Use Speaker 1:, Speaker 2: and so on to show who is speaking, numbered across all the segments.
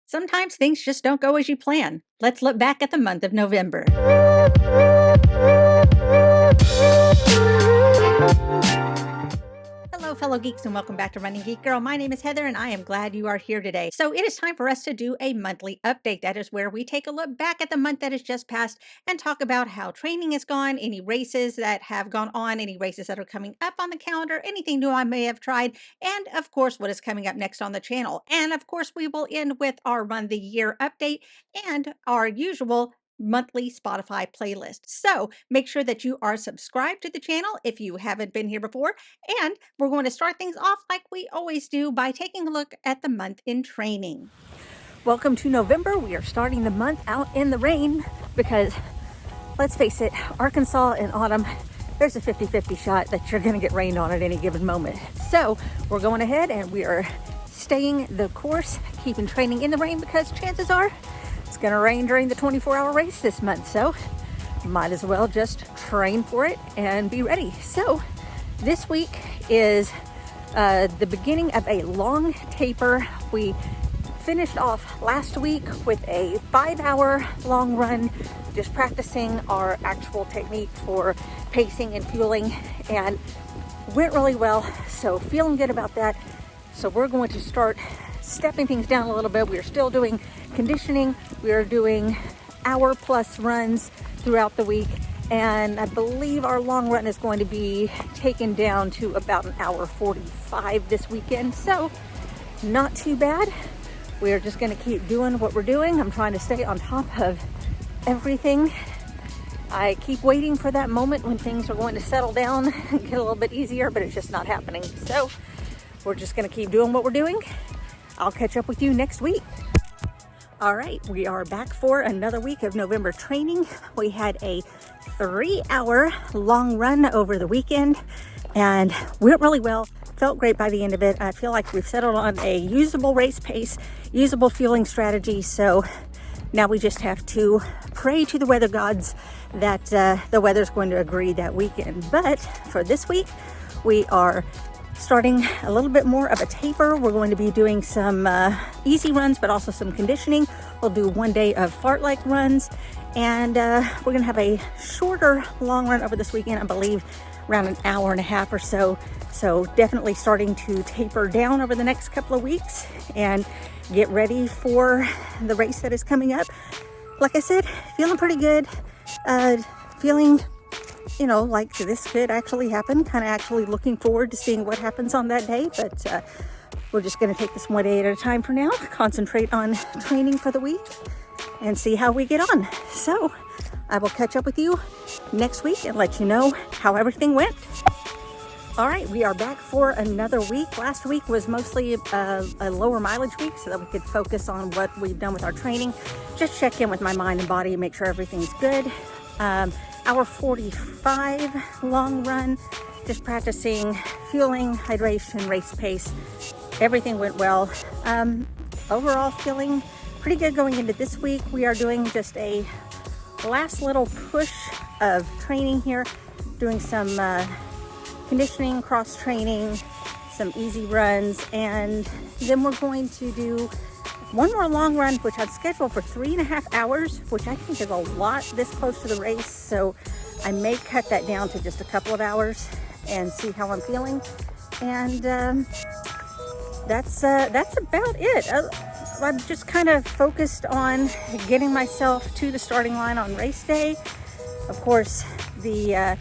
Speaker 1: Sometimes things just don't go as you plan. Let's look back at the month of November. Hello, fellow geeks, and welcome back to Running Geek Girl. My name is Heather, and I am glad you are here today. So it is time for us to do a monthly update. That is where we take a look back at the month that has just passed and talk about how training has gone, any races that have gone on, any races that are coming up on the calendar, anything new I may have tried, and of course, what is coming up next on the channel. And of course, we will end with our Run the Year update and our usual monthly Spotify playlist. So make sure that you are subscribed to the channel if you haven't been here before. And we're going to start things off like we always do by taking a look at the month in training. Welcome to November. We are starting the month out in the rain because, let's face it, Arkansas in autumn, there's a 50-50 shot that you're going to get rained on at any given moment. So we're going ahead and we are staying the course, keeping training in the rain because chances are it's going to rain during the 24-hour race this month. So might as well just train for it and be ready. So this week is the beginning of a long taper. We finished off last week with a 5-hour long run, just practicing our actual technique for pacing and fueling, and went really well. So feeling good about that. So we're going to start stepping things down a little bit. We are still doing conditioning. We are doing hour-plus runs throughout the week. And I believe our long run is going to be taken down to about an hour 45 this weekend. So not too bad. We're just going to keep doing what we're doing. I'm trying to stay on top of everything. I keep waiting for that moment when things are going to settle down and get a little bit easier, but it's just not happening. So we're just going to keep doing what we're doing. I'll catch up with you next week. All right, we are back for another week of November training. We had a 3-hour long run over the weekend and went really well. Felt great by the end of it. I feel like we've settled on a usable race pace, usable fueling strategy. So now we just have to pray to the weather gods that the weather's going to agree that weekend. But for this week, we are starting a little bit more of a taper. We're going to be doing some easy runs, but also some conditioning. We'll do one day of fart-like runs, and we're going to have a shorter long run over this weekend, I believe around an hour and a half or so. So definitely starting to taper down over the next couple of weeks and get ready for the race that is coming up. Like I said, feeling pretty good. Feeling, you know, like this could actually happen. Kind of actually looking forward to seeing what happens on that day. But we're just going to take this one day at a time for now. Concentrate on training for the week and see how we get on. So I will catch up with you next week and let you know how everything went. All right, we are back for another week. Last week was mostly a lower mileage week so that we could focus on what we've done with our training. Just check in with my mind and body and make sure everything's good. Hour 45 long run, just practicing fueling, hydration, race pace. Everything went well. Overall feeling pretty good going into this week. We are doing just a last little push of training here, doing some conditioning, cross training, some easy runs, and then we're going to do one more long run, which I've scheduled for 3.5 hours, which I think is a lot this close to the race. So I may cut that down to just a couple of hours and see how I'm feeling. And that's about it. I'm just kind of focused on getting myself to the starting line on race day. Of course, the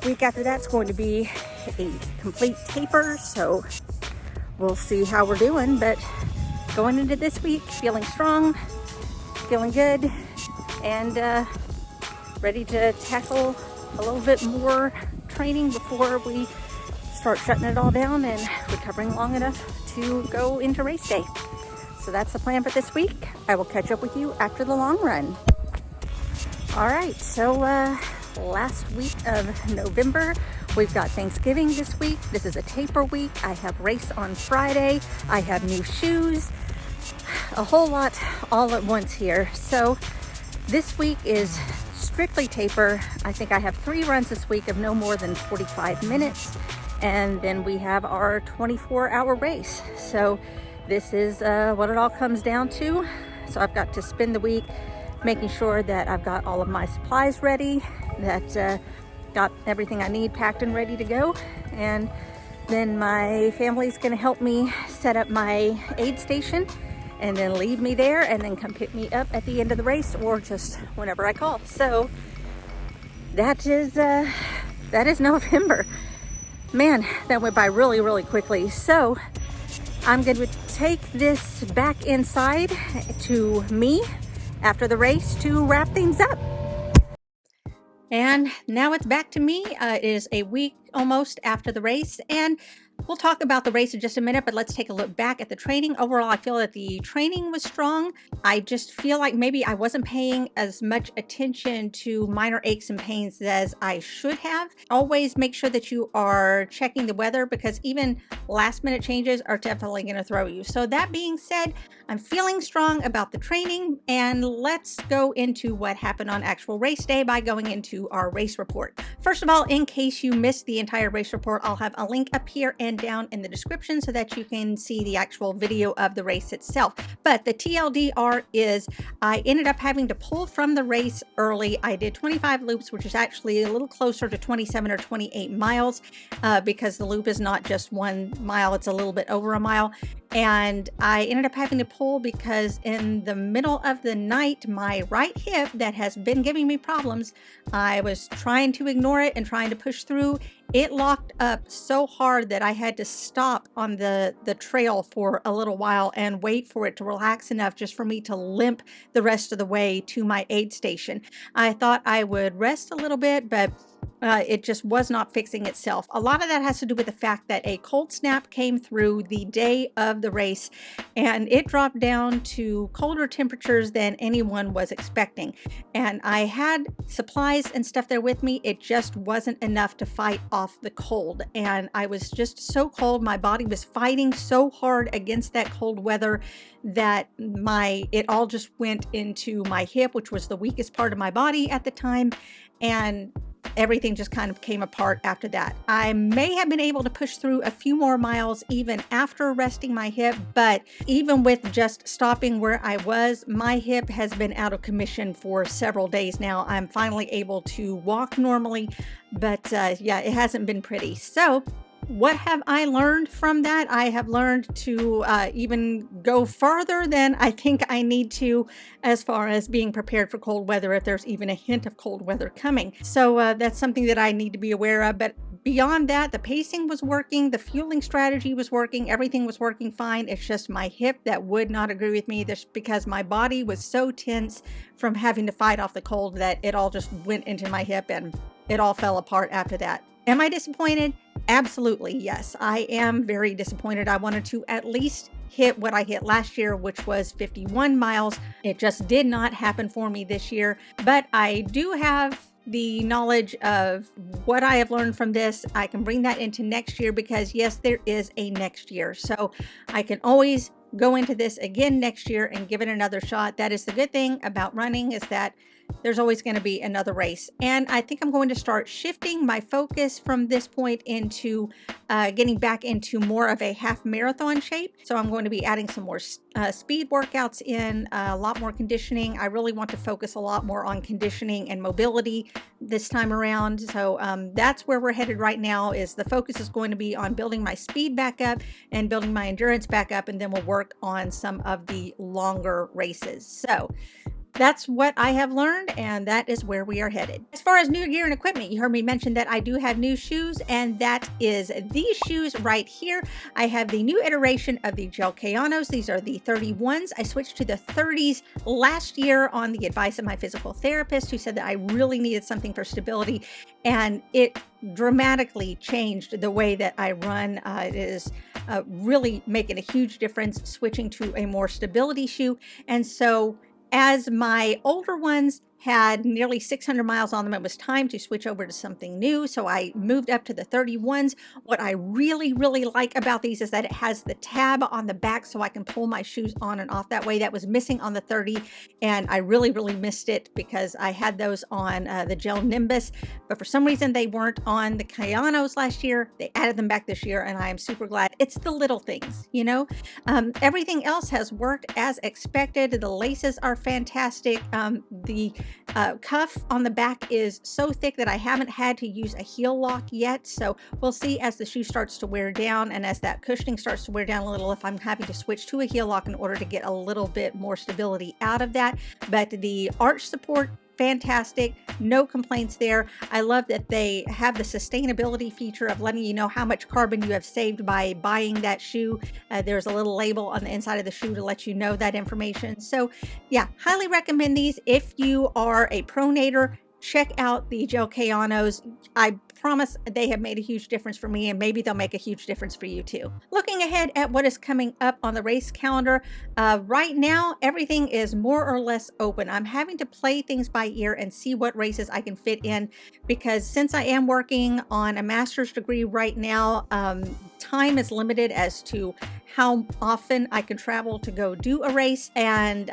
Speaker 1: week after that's going to be a complete taper, so we'll see how we're doing. But going into this week, feeling strong, feeling good, and ready to tackle a little bit more training before we start shutting it all down and recovering long enough to go into race day. So that's the plan for this week. I will catch up with you after the long run. All right, so last week of November, we've got Thanksgiving this week. This is a taper week. I have race on Friday. I have new shoes, a whole lot all at once here. So this week is strictly taper. I think I have 3 runs this week of no more than 45 minutes. And then we have our 24-hour race. So this is what it all comes down to. So I've got to spend the week making sure that I've got all of my supplies ready, that got everything I need packed and ready to go. And then my family's gonna help me set up my aid station and then leave me there and then come pick me up at the end of the race or just whenever I call. So that is November. Man, that went by really, really quickly. So I'm going to take this back inside to me after the race to wrap things up. And now it's back to me. It is a week almost after the race, and we'll talk about the race in just a minute, but let's take a look back at the training. Overall, I feel that the training was strong. I just feel like maybe I wasn't paying as much attention to minor aches and pains as I should have. Always make sure that you are checking the weather, because even last minute changes are definitely going to throw you. So that being said, I'm feeling strong about the training, and let's go into what happened on actual race day by going into our race report. First of all, in case you missed the entire race report, I'll have a link up here and down in the description so that you can see the actual video of the race itself. But the TLDR is I ended up having to pull from the race early. I did 25 loops, which is actually a little closer to 27 or 28 miles because the loop is not just 1 mile, it's a little bit over a mile. And I ended up having to pull because in the middle of the night, my right hip that has been giving me problems, I was trying to ignore it and trying to push through. It locked up so hard that I had to stop on the trail for a little while and wait for it to relax enough just for me to limp the rest of the way to my aid station. I thought I would rest a little bit, but it just was not fixing itself. A lot of that has to do with the fact that a cold snap came through the day of the race, and it dropped down to colder temperatures than anyone was expecting. And I had supplies and stuff there with me. It just wasn't enough to fight off the cold. And I was just so cold. My body was fighting so hard against that cold weather that it all just went into my hip, which was the weakest part of my body at the time. And everything just kind of came apart after that. I may have been able to push through a few more miles even after resting my hip, but even with just stopping where I was, my hip has been out of commission for several days now. I'm finally able to walk normally, but yeah, it hasn't been pretty. So what have I learned from that? I have learned to even go farther than I think I need to as far as being prepared for cold weather if there's even a hint of cold weather coming. So that's something that I need to be aware of. But beyond that, the pacing was working, the fueling strategy was working, everything was working fine. It's just my hip that would not agree with me, just because my body was so tense from having to fight off the cold that it all just went into my hip and it all fell apart after that. Am I disappointed? Absolutely, yes. I am very disappointed. I wanted to at least hit what I hit last year, which was 51 miles. It just did not happen for me this year, but I do have the knowledge of what I have learned from this. I can bring that into next year because yes, there is a next year. So I can always go into this again next year and give it another shot. That is the good thing about running, is that there's always going to be another race. And I think I'm going to start shifting my focus from this point into getting back into more of a half marathon shape. So I'm going to be adding some more speed workouts in, a lot more conditioning. I really want to focus a lot more on conditioning and mobility this time around. So that's where we're headed right now. Is the focus is going to be on building my speed back up and building my endurance back up, and then we'll work on some of the longer races. So that's what I have learned, and that is where we are headed. As far as new gear and equipment, you heard me mention that I do have new shoes, and that is these shoes right here. I have the new iteration of the Gel Kayanos. These are the 31s. I switched to the 30s last year on the advice of my physical therapist, who said that I really needed something for stability, and it dramatically changed the way that I run. It is really making a huge difference switching to a more stability shoe. And so as my older ones had nearly 600 miles on them. It was time to switch over to something new. So I moved up to the 31s. What I really, really like about these is that it has the tab on the back so I can pull my shoes on and off that way. That was missing on the 30. And I really, really missed it because I had those on the Gel Nimbus. But for some reason, they weren't on the Kayanos last year. They added them back this year. And I am super glad. It's the little things, you know. Everything else has worked as expected. The laces are fantastic. The cuff on the back is so thick that I haven't had to use a heel lock yet. So we'll see as the shoe starts to wear down and as that cushioning starts to wear down a little if I'm having to switch to a heel lock in order to get a little bit more stability out of that. But the arch support, fantastic, no complaints there. I love that they have the sustainability feature of letting you know how much carbon you have saved by buying that shoe. There's a little label on the inside of the shoe to let you know that information. So yeah, highly recommend these. If you are a pronator, check out the Gel Kayanos. I promise they have made a huge difference for me, and maybe they'll make a huge difference for you too. Looking ahead at what is coming up on the race calendar, right now everything is more or less open. I'm having to play things by ear and see what races I can fit in, because since I am working on a master's degree right now, time is limited as to how often I can travel to go do a race, and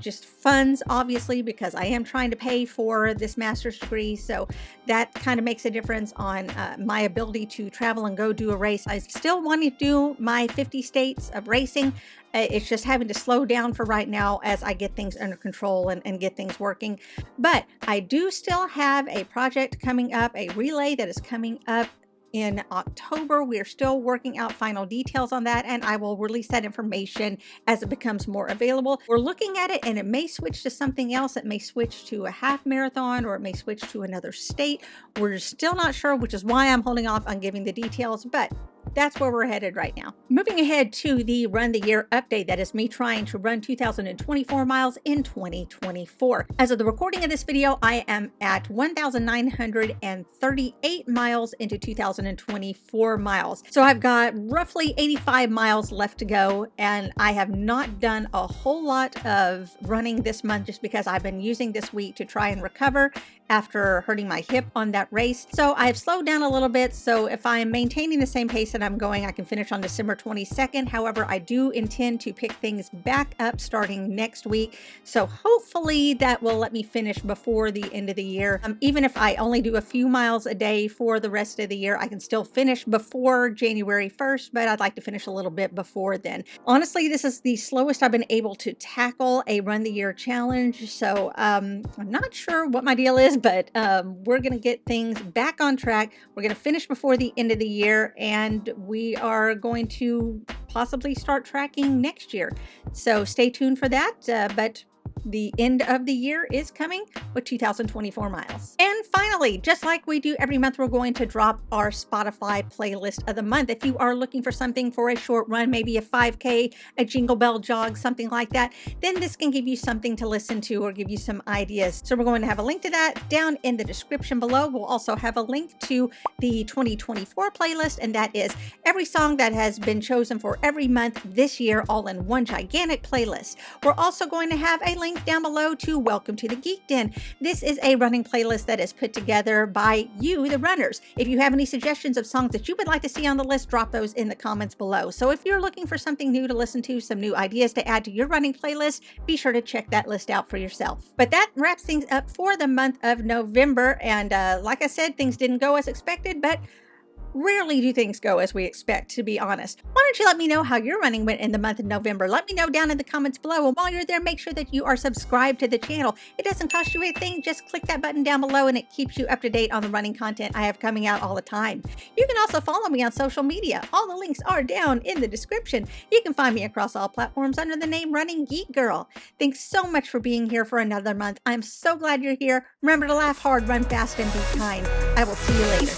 Speaker 1: just funds, obviously, because I am trying to pay for this master's degree. So that kind of makes a difference on my ability to travel and go do a race. I still want to do my 50 states of racing. It's just having to slow down for right now as I get things under control and get things working. But I do still have a project coming up, a relay that is coming up in October. We are still working out final details on that, and I will release that information as it becomes more available. We're looking at it, and it may switch to something else. It may switch to a half marathon, or it may switch to another state. We're still not sure, which is why I'm holding off on giving the details, but that's where we're headed right now. Moving ahead to the Run the Year update, that is me trying to run 2,024 miles in 2024. As of the recording of this video, I am at 1,938 miles into 2024 miles. So I've got roughly 85 miles left to go, and I have not done a whole lot of running this month just because I've been using this week to try and recover after hurting my hip on that race. So I've slowed down a little bit. So if I am maintaining the same pace that I'm going, I can finish on December 22nd. However, I do intend to pick things back up starting next week. So hopefully that will let me finish before the end of the year. Even if I only do a few miles a day for the rest of the year, I can still finish before January 1st, but I'd like to finish a little bit before then. Honestly, this is the slowest I've been able to tackle a Run the Year challenge. So I'm not sure what my deal is, but we're going to get things back on track. We're going to finish before the end of the year, and we are going to possibly start tracking next year. So stay tuned for that. But the end of the year is coming with 2,024 miles. And finally, just like we do every month, we're going to drop our Spotify playlist of the month. If you are looking for something for a short run, maybe a 5K, a Jingle Bell jog, something like that, then this can give you something to listen to or give you some ideas. So we're going to have a link to that down in the description below. We'll also have a link to the 2024 playlist, and that is every song that has been chosen for every month this year, all in one gigantic playlist. We're also going to have a link down below to Welcome to the Geek Den. This is a running playlist that is put together by you, the runners. If you have any suggestions of songs that you would like to see on the list, drop those in the comments below. So if you're looking for something new to listen to, some new ideas to add to your running playlist, be sure to check that list out for yourself. But that wraps things up for the month of November. And like I said, things didn't go as expected, but rarely do things go as we expect, to be honest. Why don't you let me know how your running went in the month of November? Let me know down in the comments below. And while you're there, make sure that you are subscribed to the channel. It doesn't cost you a thing. Just click that button down below and it keeps you up to date on the running content I have coming out all the time. You can also follow me on social media. All the links are down in the description. You can find me across all platforms under the name Running Geek Girl. Thanks so much for being here for another month. I'm so glad you're here. Remember to laugh hard, run fast, and be kind. I will see you later.